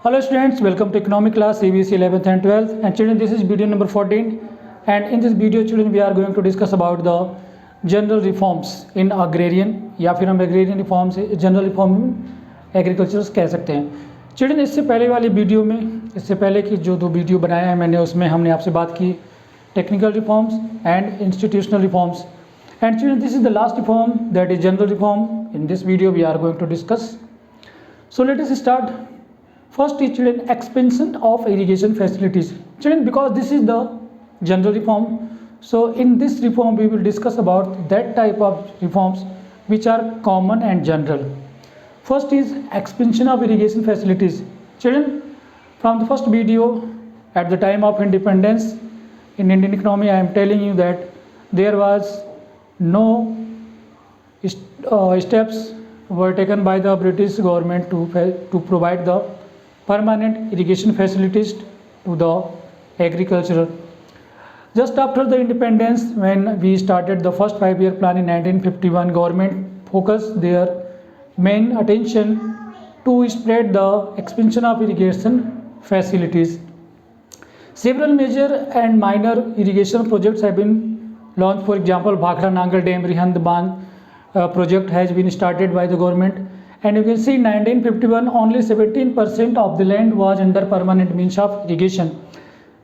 Hello students, welcome to economic class CBSE 11th and 12th, and children, this is video number 14, and in this video children we are going to discuss about the general reforms in agrarian, या फिर हम agrarian reforms general reform agriculture कह सकते हैं। Children इससे पहले वाली video में, इससे पहले की जो दो वीडियो बनाया है मैंने, उसमें हमने आपसे बात की technical reforms and institutional reforms, and children this is the last reform that is general reform. In this video we are going to discuss, so let us start. First is children expansion of irrigation facilities. Children, because this is the general reform, so in this reform we will discuss about that type of reforms which are common and general. First is expansion of irrigation facilities. Children, from the first video at the time of independence in Indian economy, I am telling you that there was no steps were taken by the British government to provide the permanent irrigation facilities to the agriculture. Just after the independence, when we started the first 5-year plan in 1951, government focused their main attention to spread the expansion of irrigation facilities. Several major and minor irrigation projects have been launched. For example, Bhakra Nangal Dam Rihand Bandh project has been started by the government. And you can see 1951 only 17% of the land was under permanent means of irrigation.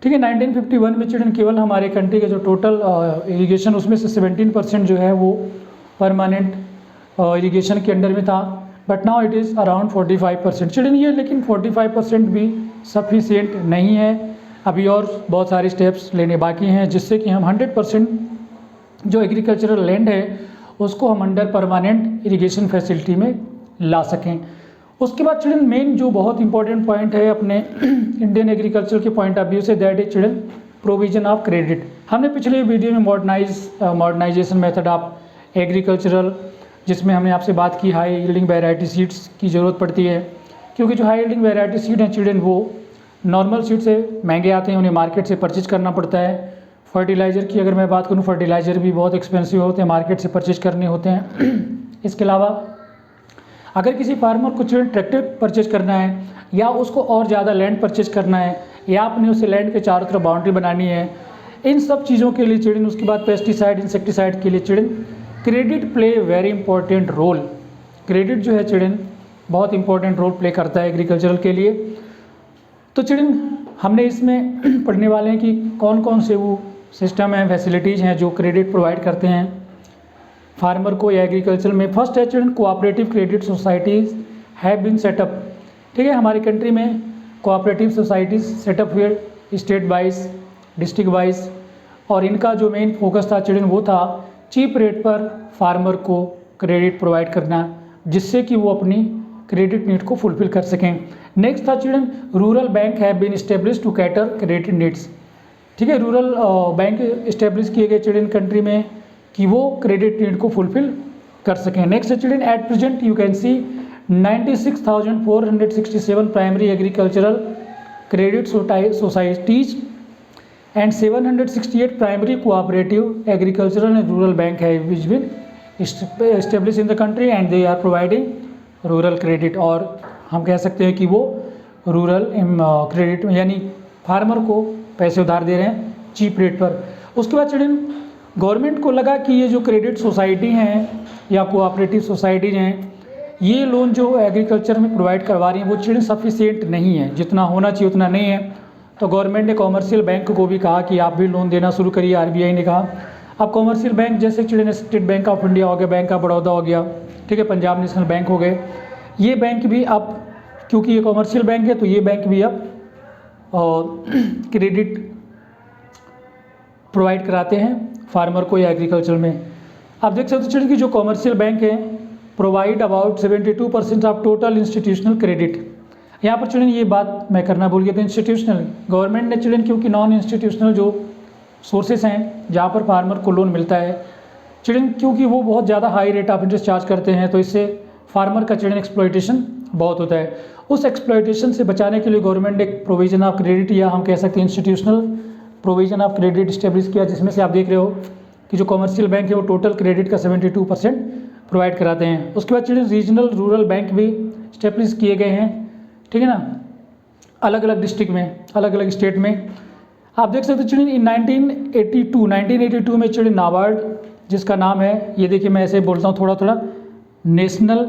ठीक है, 1951 में children केवल हमारे country के जो total irrigation उसमें से 17% जो है वो परमानेंट इरिगेशन के अंडर में था, but now it is around 45% children. ये लेकिन 45% भी सफिशिएंट नहीं है, अभी और बहुत सारे स्टेप्स लेने बाकी हैं जिससे कि हम 100% जो एग्रीकल्चरल लैंड है उसको हम अंडर परमानेंट इरिगेशन फैसिलिटी में ला सकें। उसके बाद चिल्ड्रन मेन जो बहुत इंपॉर्टेंट पॉइंट है अपने इंडियन एग्रीकल्चर के पॉइंट ऑफ व्यू से, that is children provision of credit. हमने पिछले वीडियो में मॉडर्नाइजेशन मेथड ऑफ एग्रीकल्चरल, जिसमें हमने आपसे बात की हाई यील्डिंग वैरायटी सीड्स की ज़रूरत पड़ती है, क्योंकि जो हाई यील्डिंग वैरायटी सीड हैं चिल्ड्रन वो नॉर्मल सीड से महंगे आते हैं, उन्हें मार्केट से परचेज करना पड़ता है। फर्टिलाइज़र की अगर मैं बात करूँ, फर्टिलाइज़र भी बहुत एक्सपेंसिव होते हैं, मार्केट से परचेज करने होते हैं। इसके अलावा अगर किसी फार्मर को चिल्ड्रन ट्रैक्टर परचेज करना है, या उसको और ज़्यादा लैंड परचेज करना है, या अपने उसे लैंड के चारों तरफ बाउंड्री बनानी है, इन सब चीज़ों के लिए चिल्ड्रन, उसके बाद पेस्टिसाइड इंसेक्टिसाइड के लिए children credit play very important role. Credit जो है चिल्ड्रन बहुत इंपॉर्टेंट रोल प्ले करता है एग्रीकल्चरल के लिए। तो चिल्ड्रन हमने इसमें पढ़ने वाले हैं कि कौन कौन से वो सिस्टम हैं, फैसिलिटीज़ हैं जो क्रेडिट प्रोवाइड करते हैं फार्मर को या एग्रीकल्चर में। फर्स्ट है children cooperative credit societies have been set up. ठीक है, हमारी कंट्री में कोऑपरेटिव सोसाइटीज़ सेटअप हुए स्टेट वाइज, डिस्ट्रिक्ट वाइज, और इनका जो मेन फोकस था चिल्ड्रन वो था चीप रेट पर फार्मर को क्रेडिट प्रोवाइड करना, जिससे कि वो अपनी क्रेडिट नीड को फुलफिल कर सकें। नेक्स्ट था children rural bank have been establish to cater credit needs. ठीक है, रूरल बैंक इस्टेब्लिश किए गए चिल्ड्रन कंट्री में कि वो क्रेडिट नीड को फुलफिल कर सकें। Next children at present you can see 96,467 primary agricultural credit societies and 768 primary cooperative agricultural and rural bank है which been establish in the country and they are providing rural credit. और हम कह सकते हैं कि वो रूरल क्रेडिट यानी farmer को पैसे उधार दे रहे हैं चीप रेट पर। उसके बाद चिल्ड्रन गवर्नमेंट को लगा कि ये जो क्रेडिट सोसाइटी हैं या कोऑपरेटिव सोसाइटीज़ हैं, ये लोन जो एग्रीकल्चर में प्रोवाइड करवा रही हैं वो चिल्ड्रन सफिशिएंट नहीं है, जितना होना चाहिए उतना नहीं है। तो गवर्नमेंट ने कॉमर्शियल बैंक को भी कहा कि आप भी लोन देना शुरू करिए। आरबीआई ने कहा। अब कॉमर्शियल बैंक जैसे children state bank of India हो गया, बैंक ऑफ बड़ौदा हो गया, ठीक है, पंजाब नेशनल बैंक हो गए, ये बैंक भी अब, क्योंकि ये कॉमर्शियल बैंक है तो ये बैंक भी अब क्रेडिट प्रोवाइड कराते हैं फार्मर को या एग्रीकल्चर में। आप देख सकते हो चिल्ड्रन कि जो कॉमर्शियल बैंक है provide about 72% of total institutional credit. यहाँ पर चिल्ड्रन ये बात मैं करना भूल गया था, इंस्टीट्यूशनल गवर्नमेंट ने चिल्ड्रन, क्योंकि नॉन इंस्टीट्यूशनल जो सोर्सेस हैं जहाँ पर फार्मर को लोन मिलता है चिल्ड्रन, क्योंकि वो बहुत ज़्यादा high rate of interest charge करते हैं, तो इससे फार्मर का चिल्ड्रन एक्सप्लॉयटेशन बहुत होता है। उस एक्सप्लॉयटेशन से बचाने के लिए गवर्नमेंट ने एक प्रोविजन ऑफ क्रेडिट, या हम कह सकते हैं institutional provision of credit establish किया, जिसमें से आप देख रहे हो कि जो कॉमर्शियल बैंक है वो टोटल क्रेडिट का 72% प्रोवाइड कराते हैं। उसके बाद चिल्ड्रन रीजनल रूरल बैंक भी इस्टेब्लिश किए गए हैं, ठीक है ना। अलग अलग डिस्ट्रिक्ट में, अलग अलग स्टेट में। आप देख सकते हो चिल्ड्रन इन 1982 में चिल्ड्रन नाबार्ड, जिसका नाम है, ये देखिए मैं ऐसे बोलता हूँ थोड़ा थोड़ा, national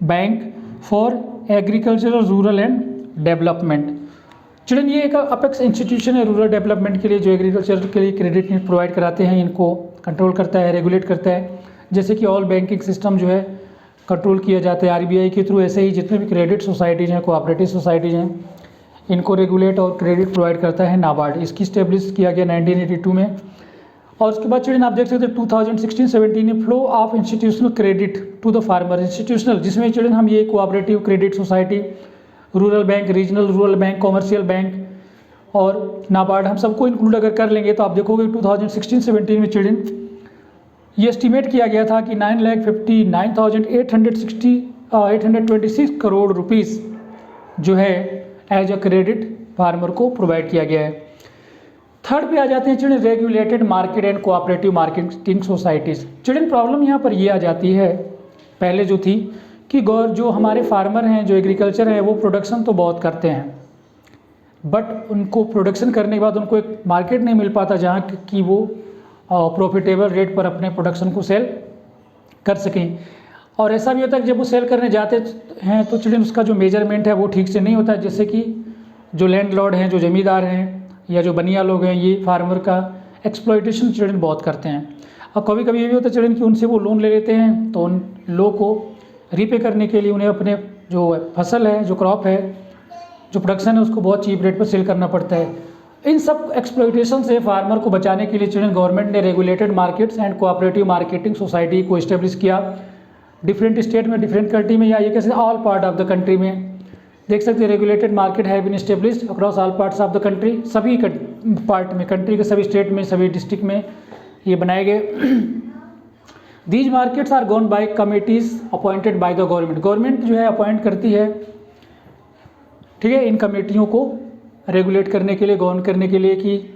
bank for agricultural rural and development. Children ये एक अपेक्स इंस्टीट्यूशन है रूरल डेवलपमेंट के लिए, जो एग्रीकल्चर के लिए क्रेडिट प्रोवाइड कराते हैं, इनको कंट्रोल करता है, रेगुलेट करता है। जैसे कि ऑल बैंकिंग सिस्टम जो है कंट्रोल किया जाता है आरबीआई के थ्रू, ऐसे ही जितने भी क्रेडिट सोसाइटीज़ हैं, कोऑपरेटिव सोसाइटीज़ हैं, इनको रेगुलेट और क्रेडिट प्रोवाइड करता है नाबार्ड। इसकी स्टेब्लिश किया गया 1982 में। और उसके बाद चिल्ड्रन आप देख सकते हैं 2016-17 में flow of institutional credit to the farmer, institutional, जिसमें चिल्ड्रन हम ये cooperative credit society, rural bank, regional rural bank, commercial bank और नाबार्ड, हम सबको इंक्लूड अगर कर लेंगे तो आप देखोगे 2016-17 में चिल्ड्रन ये एस्टिमेट किया गया था कि 9,59,826 करोड़ रुपीस जो है एज अ क्रेडिट फार्मर को प्रोवाइड किया गया है। थर्ड पे आ जाते हैं children regulated market and cooperative marketing societies. Children problem यहाँ पर ये आ जाती है, पहले जो थी कि जो हमारे फार्मर हैं, जो एग्रीकल्चर हैं, वो प्रोडक्शन तो बहुत करते हैं, बट उनको प्रोडक्शन करने के बाद उनको एक मार्केट नहीं मिल पाता जहाँ कि वो प्रॉफिटेबल रेट पर अपने प्रोडक्शन को सेल कर सकें। और ऐसा भी होता है कि जब वो सेल करने जाते हैं तो चिल्ड्रन उसका जो मेजरमेंट है वो ठीक से नहीं होता है, जैसे कि जो लैंडलॉर्ड हैं, जो ज़मींदार हैं या जो बनिया लोग हैं, ये फार्मर का एक्सप्लॉयटेशन चिल्ड्रन बहुत करते हैं। और कभी कभी ये भी होता है चिल्ड्रन कि उनसे वो लोन ले लेते हैं, तो उन लोग को रीपे करने के लिए उन्हें अपने जो फसल है, जो क्रॉप है, जो प्रोडक्शन है, उसको बहुत चीप रेट पर सेल करना पड़ता है। इन सब एक्सप्लॉयटेशन से फार्मर को बचाने के लिए चिल्ड्रन गवर्नमेंट ने regulated markets and cooperative marketing society को इस्टेब्लिश किया डिफरेंट स्टेट में, डिफरेंट कंट्री में, या ये कैसे all part of the country में। देख सकते हैं regulated market have been established across all parts of the country, सभी पार्ट में, कंट्री के सभी स्टेट में, सभी डिस्ट्रिक्ट में ये बनाए गए। These markets are govern by committees appointed by the government, government जो है अपॉइंट करती है, ठीक है, इन कमेटियों को रेगुलेट करने के लिए, गवर्न करने के लिए, कि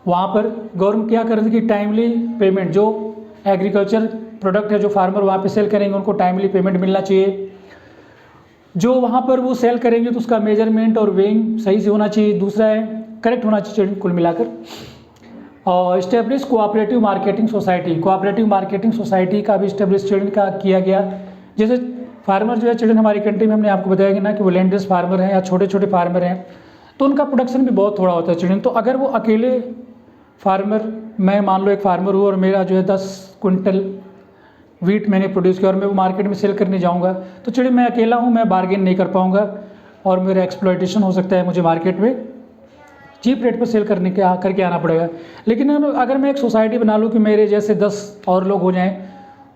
वहाँ पर गवर्नमेंट क्या करती है कि टाइमली पेमेंट, जो एग्रीकल्चर प्रोडक्ट है जो फार्मर वहाँ पे सेल करेंगे उनको टाइमली पेमेंट मिलना चाहिए। जो वहाँ पर वो सेल करेंगे तो उसका मेजरमेंट और वेइंग सही से होना चाहिए। दूसरा है करेक्ट होना चाहिए कुल मिलाकर। और establish cooperative marketing society, cooperative marketing society का भी इस्टेब्लिश चिल्ड्रन का किया गया। जैसे फार्मर जो है चिल्ड्रन हमारी कंट्री में, हमने आपको बताया कि ना कि वो लैंडलेस फार्मर हैं या छोटे छोटे फार्मर हैं, तो उनका प्रोडक्शन भी बहुत थोड़ा होता है चिल्ड्रन। तो अगर वो अकेले फार्मर, मैं मान लो एक फार्मर हूँ और मेरा जो है 10 क्विंटल वीट मैंने प्रोड्यूस किया और मैं वो मार्केट में सेल करने जाऊँगा, तो चिल्ड्रन मैं अकेला हूँ, मैं बार्गेन नहीं कर पाऊँगा और मेरा एक्सप्लॉयटेशन हो सकता है, मुझे मार्केट में चीप रेट पर सेल करके आना पड़ेगा। लेकिन अगर मैं एक सोसाइटी बना लूँ कि मेरे जैसे 10 और लोग हो जाएँ,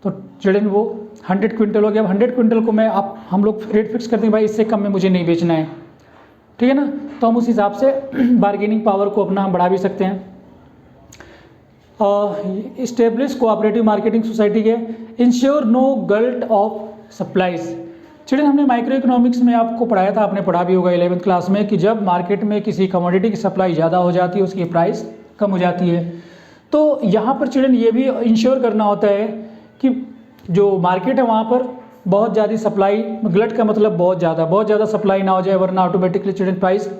तो चिल्ड्रन वो 100 क्विंटल हो गया। अब 100 क्विंटल को मैं हम लोग रेट फिक्स करते हैं, भाई इससे कम में मुझे नहीं बेचना है, ठीक है ना, तो हम उस हिसाब से बार्गेनिंग पावर को अपना हम बढ़ा भी सकते हैं। इस्टेब्लिश कोऑपरेटिव मार्केटिंग सोसाइटी के ensure no glut of supplies. Children हमने माइक्रो इकोनॉमिक्स में आपको पढ़ाया था, आपने पढ़ा भी होगा 11वीं क्लास में, कि जब मार्केट में किसी कमोडिटी की सप्लाई ज़्यादा हो जाती है, उसकी प्राइस कम हो जाती है। तो यहाँ पर चिल्ड्रन ये भी इंश्योर करना होता है कि जो मार्केट है वहाँ पर बहुत ज़्यादा सप्लाई, गलट का मतलब बहुत ज़्यादा सप्लाई ना हो जाए, वरना ऑटोमेटिकली चिल्ड्रन प्राइस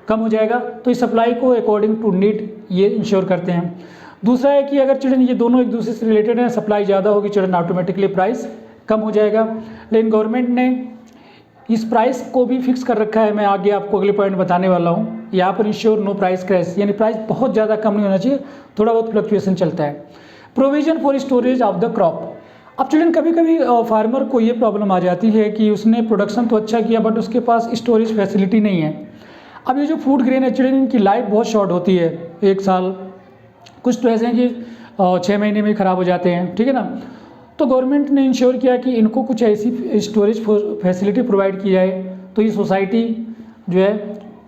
कम हो जाएगा। तो इस सप्लाई को अकॉर्डिंग टू नीड ये इंश्योर करते हैं। दूसरा है कि अगर चिल्ड्रन ये दोनों एक दूसरे से रिलेटेड हैं, सप्लाई ज़्यादा होगी चिल्ड्रन ऑटोमेटिकली प्राइस कम हो जाएगा। लेकिन गवर्नमेंट ने इस प्राइस को भी फिक्स कर रखा है, मैं आगे आपको अगले पॉइंट बताने वाला हूँ। यहाँ पर इंश्योर नो प्राइस क्रैश, यानी प्राइस बहुत ज़्यादा कम नहीं होना चाहिए, थोड़ा बहुत फ्लक्चुएशन चलता है। Provision for storage of the crop. अब चिल्ड्रन कभी कभी फार्मर को ये प्रॉब्लम आ जाती है कि उसने प्रोडक्शन तो अच्छा किया बट उसके पास स्टोरेज फैसिलिटी नहीं है। अब ये जो फूड ग्रेन है चिल्ड्रन, इनकी लाइफ बहुत शॉर्ट होती है, 1 साल, कुछ तो ऐसे हैं कि 6 महीने में ख़राब हो जाते हैं, ठीक है ना। तो गवर्नमेंट ने इंश्योर किया कि इनको कुछ ऐसी स्टोरेज फैसिलिटी प्रोवाइड की जाए। तो ये सोसाइटी जो है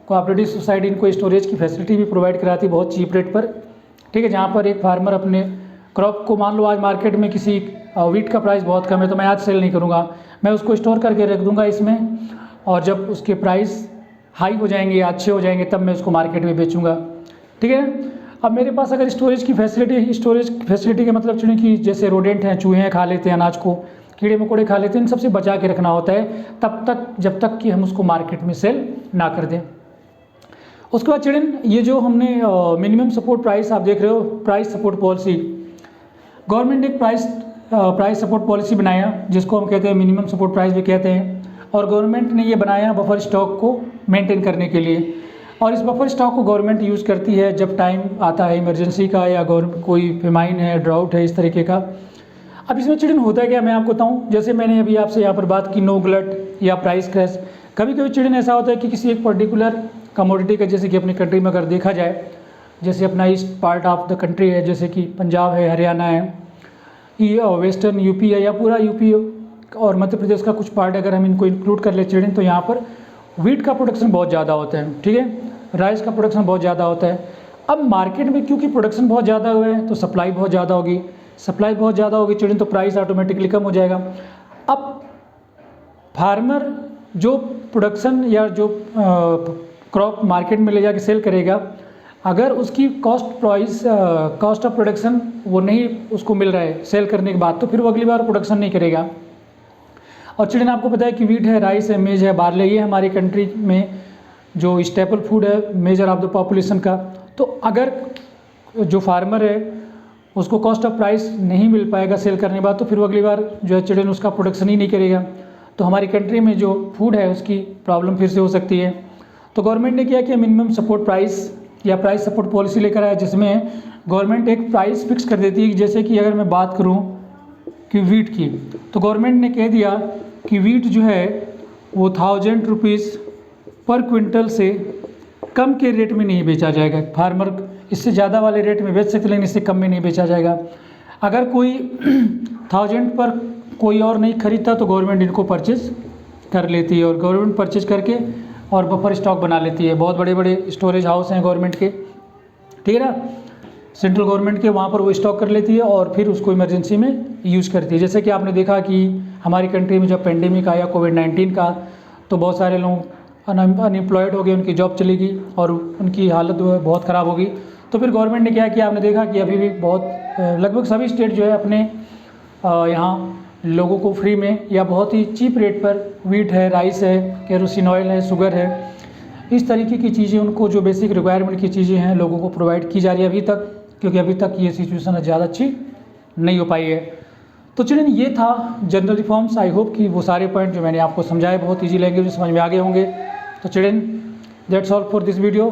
कोऑपरेटिव सोसाइटी इनको स्टोरेज की फैसिलिटी भी प्रोवाइड कराती है बहुत चीप रेट पर, ठीक है। जहाँ पर एक फार्मर अपने क्रॉप को, मान लो आज मार्केट में किसी वीट का प्राइस बहुत कम है, तो मैं आज सेल नहीं करूँगा, मैं उसको स्टोर करके रख दूँगा इसमें, और जब उसके प्राइस हाई हो जाएंगे, अच्छे हो जाएंगे, तब मैं उसको मार्केट में बेचूँगा, ठीक है। अब मेरे पास अगर स्टोरेज की फैसिलिटी का मतलब चुने कि जैसे रोडेंट हैं, चूहे हैं, खा लेते हैं अनाज को, कीड़े मकोड़े खा लेते हैं, इन सबसे बचा के रखना होता है तब तक जब तक कि हम उसको मार्केट में सेल ना कर दें, उसके बाद चिल्ड्रन ये जो हमने मिनिमम सपोर्ट प्राइस आप देख रहे हो, प्राइस सपोर्ट पॉलिसी, गवर्नमेंट ने एक प्राइस सपोर्ट पॉलिसी बनाया जिसको हम कहते हैं मिनिमम सपोर्ट प्राइस भी कहते हैं। और गवर्नमेंट ने ये बनाया बफर स्टॉक को मेंटेन करने के लिए। और इस बफर स्टॉक को गवर्नमेंट यूज़ करती है जब टाइम आता है इमरजेंसी का या कोई फेमाइन है, ड्राउट है, इस तरीके का। अब इसमें चिल्ड्रन होता है क्या, मैं आपको बताऊँ। जैसे मैंने अभी आपसे यहाँ पर बात की नो ग्लट या प्राइस क्रैश। कभी कभी चिल्ड्रन ऐसा होता है कि किसी एक पर्टिकुलर कमोडिटी का, जैसे कि अपनी कंट्री में अगर देखा जाए, जैसे अपना east part of the country है, जैसे कि पंजाब है, हरियाणा है, ये वेस्टर्न यूपी है या पूरा यूपी और मध्य प्रदेश का कुछ पार्ट, अगर हम इनको इंक्लूड कर ले चिल्ड्रन, तो यहाँ पर वीट का प्रोडक्शन बहुत ज़्यादा होता है, ठीक है, राइस का प्रोडक्शन बहुत ज़्यादा होता है। अब मार्केट में क्योंकि प्रोडक्शन बहुत ज़्यादा हुआ है तो सप्लाई बहुत ज़्यादा होगी, सप्लाई बहुत ज़्यादा होगी चिल्ड्रन, तो प्राइस ऑटोमेटिकली कम हो जाएगा। अब फार्मर जो प्रोडक्शन या जो क्रॉप मार्केट में ले जाके सेल करेगा, अगर उसकी कॉस्ट ऑफ प्रोडक्शन वो नहीं उसको मिल रहा है सेल करने के बाद, तो फिर वो अगली बार प्रोडक्शन नहीं करेगा। और चिल्ड्रन आपको पता है कि वीट है, राइस है, मेज है, बार्ले, ये हमारी कंट्री में जो स्टेपल फूड है मेजर ऑफ द पॉपुलेशन का। तो अगर जो फार्मर है उसको कॉस्ट ऑफ प्राइस नहीं मिल पाएगा सेल करने के बाद, तो फिर वो अगली बार जो है चिल्ड्रन उसका प्रोडक्शन ही नहीं करेगा, तो हमारी कंट्री में जो फूड है उसकी प्रॉब्लम फिर से हो सकती है। तो गवर्नमेंट ने क्या किया, मिनिमम सपोर्ट प्राइस या प्राइस सपोर्ट पॉलिसी लेकर आया, जिसमें गवर्नमेंट एक प्राइस फिक्स कर देती है। जैसे कि अगर मैं बात करूं कि वीट की, तो गवर्नमेंट ने कह दिया कि वीट जो है वो 1000 रुपीज़ पर क्विंटल से कम के रेट में नहीं बेचा जाएगा। फार्मर इससे ज़्यादा वाले रेट में बेच सकते लेकिन इससे कम में नहीं बेचा जाएगा। अगर कोई 1000 पर कोई और नहीं खरीदता तो गवर्नमेंट इनको परचेज कर लेती है, और गवर्नमेंट परचेज करके और बफर स्टॉक बना लेती है। बहुत बड़े बड़े स्टोरेज हाउस हैं गवर्नमेंट के, ठीक है ना, सेंट्रल गवर्नमेंट के, वहाँ पर वो स्टॉक कर लेती है और फिर उसको इमरजेंसी में यूज़ करती है। जैसे कि आपने देखा कि हमारी कंट्री में जब पेंडेमिक आया कोविड-19 का, तो बहुत सारे लोग अनएम्प्लॉयड हो गए, उनकी जॉब चली गई और उनकी हालत बहुत ख़राब हो गई। तो फिर गवर्नमेंट ने क्या किया, आपने देखा कि अभी भी बहुत लगभग सभी स्टेट जो है अपने यहाँ लोगों को फ्री में या बहुत ही चीप रेट पर वीट है, राइस है, केरोसिन ऑयल है, शुगर है, इस तरीके की चीज़ें उनको जो बेसिक रिक्वायरमेंट की चीज़ें हैं लोगों को प्रोवाइड की जा रही है अभी तक, क्योंकि अभी तक ये सिचुएशन ज़्यादा अच्छी नहीं हो पाई है। तो चिल्ड्रन ये था जनरल रिफॉर्म्स। आई होप कि वो सारे पॉइंट जो मैंने आपको समझाए बहुत ईजी लैंग्वेज में समझ में आ गए होंगे। तो children that's all for this video,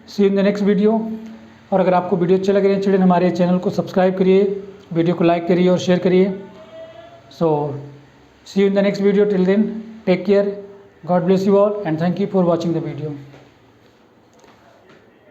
see in the next video. और अगर आपको वीडियो अच्छे लग रहे हैं चिल्ड्रन, हमारे चैनल को सब्सक्राइब करिए, वीडियो को लाइक करिए और शेयर करिए। So see you in the next video. Till then, take care. God bless you all and thank you for watching the video.